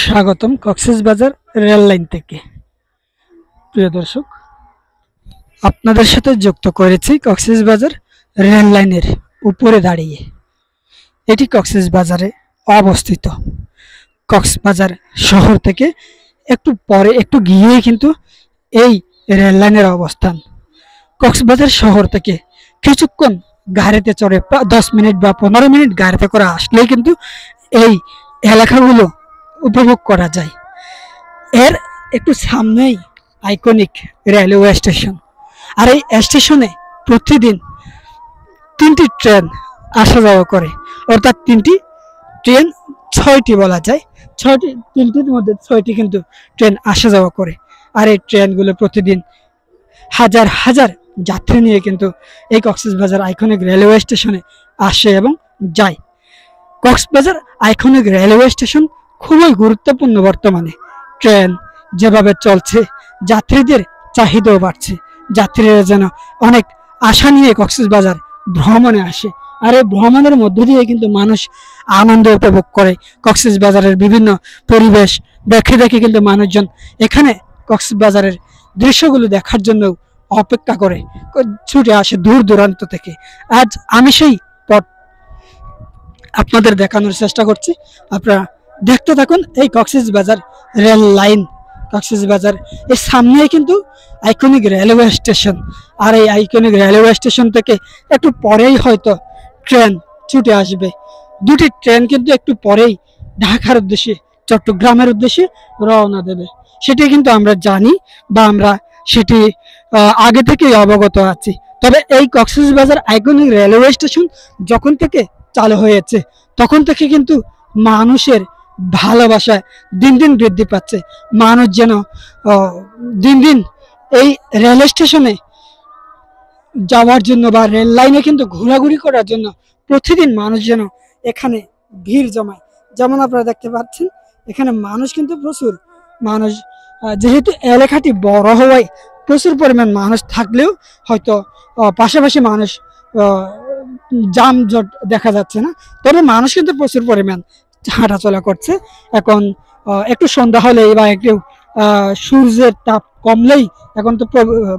স্বাগতম Cox's Bazar rail line থেকে। প্রিয় দর্শক, আপনাদের সাথে যুক্ত করেছি কক্সবাজার রেল লাইনের উপরে দাঁড়িয়ে। এটি কক্সবাজারে অবস্থিত। কক্সবাজার শহর থেকে একটু গিয়েই কিন্তু এই রেল লাইনের অবস্থান। কক্সবাজার শহর থেকে কিছুক্ষণ গাড়িতে চড়ে 10 মিনিট বা 15 মিনিট গাড়িতে করে আসলেই কিন্তু এই এলাকাগুলো উপভোগ করা যায়। এর একটু সামনেই আইকনিক রেলওয়ে স্টেশন। আর এই স্টেশনে প্রতিদিন 3টি ট্রেন আসা যাওয়া করে, অর্থাৎ 3টি ট্রেন, 6টি বলা যায়। 3টির মধ্যে 6টি কিন্তু ট্রেন আসা যাওয়া করে। আর এই ট্রেনগুলো প্রতিদিন হাজার হাজার যাত্রী নিয়ে কিন্তু এই কক্সবাজার আইকনিক রেলওয়ে স্টেশনে আসে এবং যায়। কক্সবাজার আইকনিক রেলওয়ে স্টেশন খুবই গুরুত্বপূর্ণ। বর্তমানে ট্রেন যেভাবে চলছে, যাত্রীদের চাহিদাও বাড়ছে। যাত্রীরা যেন অনেক আশা নিয়ে কক্সবাজার ভ্রমণে আসে। আর এই ভ্রমণের মধ্য দিয়ে কিন্তু মানুষ আনন্দ উপভোগ করে। কক্সবাজারের বিভিন্ন পরিবেশ দেখে দেখে কিন্তু মানুষজন এখানে কক্সবাজারের দৃশ্যগুলো দেখার জন্য অপেক্ষা করে, ছুটে আসে দূর দূরান্ত থেকে। আজ আমি সেই পথ আপনাদের দেখানোর চেষ্টা করছি। আপনারা দেখতে থাকুন এই কক্সবাজার রেল লাইন। কক্সবাজার এর সামনে কিন্তু আইকনিক রেলওয়ে স্টেশন। আর এই আইকনিক রেলওয়ে স্টেশন থেকে একটু পরেই হয়তো ট্রেন ছুটে আসবে। 2টি ট্রেন কিন্তু একটু পরেই ঢাকার উদ্দেশ্যে, চট্টগ্রামের উদ্দেশ্যে রওনা দেবে। সেটি কিন্তু আমরা জানি বা আমরা সেটি আগে থেকেই অবগত আছি। তবে এই কক্সবাজার আইকনিক রেলওয়ে স্টেশন যখন থেকে চালু হয়েছে তখন থেকে কিন্তু মানুষের ভালোবাসা দিন দিন বৃদ্ধি পাচ্ছে। মানুষ যেন দিন দিন এই রেল স্টেশনে যাওয়ার জন্য বা রেল লাইনে কিন্তু ঘোরাঘুরি করার জন্য প্রতিদিন মানুষ যেন এখানে ভিড় জমায়। যেমন আপনারা দেখতে পাচ্ছেন এখানে মানুষ কিন্তু প্রচুর মানুষ। যেহেতু এলাকাটি বড় হওয়ায় প্রচুর পরিমাণ মানুষ থাকলেও হয়তো পাশাপাশি মানুষ যানজট দেখা যাচ্ছে না। তবে মানুষ কিন্তু প্রচুর পরিমাণ হাঁটাচলা করছে। এখন একটু সন্ধ্যা হলেই বা একটু সূর্যের তাপ কমলেই এখন তো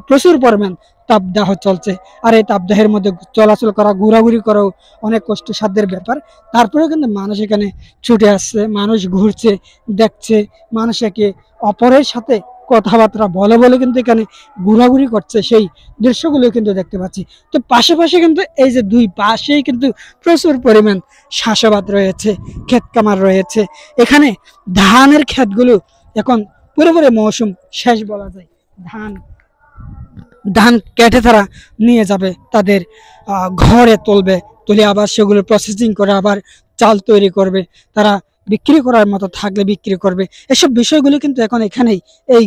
প্রচুর পরিমাণ তাপদাহ চলছে। আর এই তাপদাহের মধ্যে চলাচল করা, ঘোরাঘুরি করাও অনেক কষ্টসাধ্যের ব্যাপার। তারপরেও কিন্তু মানুষ এখানে ছুটে আসছে, মানুষ ঘুরছে, দেখছে, মানুষ একে অপরের সাথে কথাবার্তা বলে বলে কিন্তু এখানে ঘোরাঘুরি করছে। সেই দৃশ্যগুলো কিন্তু দেখতে পাচ্ছি। তো পাশাপাশি কিন্তু এই যে দুই পাশেই কিন্তু প্রচুর পরিমাণ চাষাবাদ রয়েছে, ক্ষেত কামার রয়েছে। এখানে ধানের ক্ষেতগুলো এখন পুরোপুরি মৌসুম শেষ বলা যায়। ধান কেটে তারা নিয়ে যাবে, তাদের ঘরে তুলবে, তুলে আবার সেগুলো প্রসেসিং করে আবার চাল তৈরি করবে। তারা বিক্রি করার মতো থাকলে বিক্রি করবে। এসব বিষয়গুলো কিন্তু এখন এখানেই এই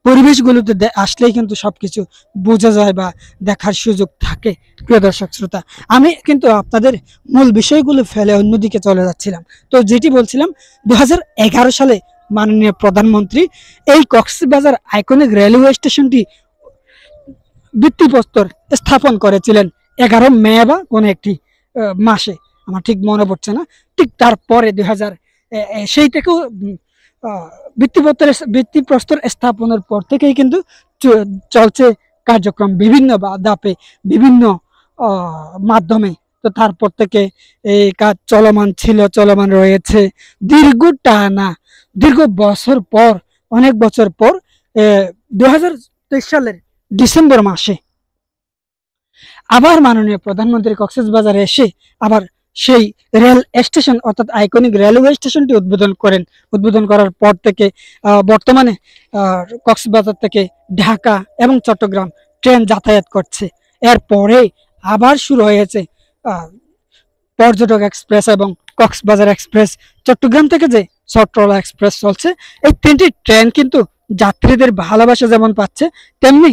পরিবেশগুলোতে আসলেই কিন্তু সবকিছু বোঝা যায় বা দেখার সুযোগ থাকে। প্রিয় দর্শক শ্রোতা, আমি কিন্তু আপনাদের মূল বিষয়গুলো ফেলে অন্যদিকে চলে যাচ্ছিলাম। তো যেটি বলছিলাম, 2011 সালে মাননীয় প্রধানমন্ত্রী এই কক্সবাজার আইকনিক রেলওয়ে স্টেশনটি ভিত্তিপ্রস্তর স্থাপন করেছিলেন 11 মে বা কোনো একটি মাসে, আমার ঠিক মনে পড়ছে না। ঠিক তারপরে 2000 সেই থেকেও ভিত্তিপ্রস্তর স্থাপনের পর থেকেই কিন্তু চলছে কার্যক্রম বিভিন্ন ধাপে, বিভিন্ন মাধ্যমে। তো তারপর থেকে এই কাজ চলমান রয়েছে দীর্ঘ বছর পর, অনেক বছর পর 2023 সালের ডিসেম্বর মাসে আবার মাননীয় প্রধানমন্ত্রী কক্সবাজারে এসে আবার সেই রেল স্টেশন অর্থাৎ আইকনিক রেলওয়ে স্টেশনটি উদ্বোধন করার পর থেকে বর্তমানে কক্সবাজার থেকে ঢাকা এবং চট্টগ্রাম ট্রেন যাতায়াত করছে। এরপরে আবার শুরু হয়েছে পর্যটক এক্সপ্রেস এবং কক্সবাজার এক্সপ্রেস। চট্টগ্রাম থেকে যে চট্টলা এক্সপ্রেস চলছে, এই 3টি ট্রেন কিন্তু যাত্রীদের ভালোবাসা যেমন পাচ্ছে, তেমনি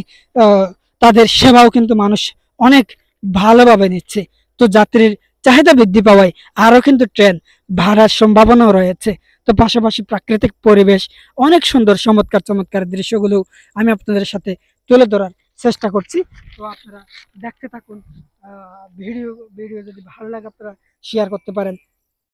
তাদের সেবাও কিন্তু মানুষ অনেক ভালোভাবে নিচ্ছে। তো যাত্রীর চাহিদা বৃদ্ধি পাওয়ায় আরো কিন্তু ট্রেন ভাড়ার সম্ভাবনাও রয়েছে। তো পাশাপাশি প্রাকৃতিক পরিবেশ, অনেক সুন্দর চমৎকার চমৎকার দৃশ্যগুলো আমি আপনাদের সাথে তুলে ধরার চেষ্টা করছি। তো আপনারা দেখতে থাকুন। ভিডিও যদি ভালো লাগে আপনারা শেয়ার করতে পারেন,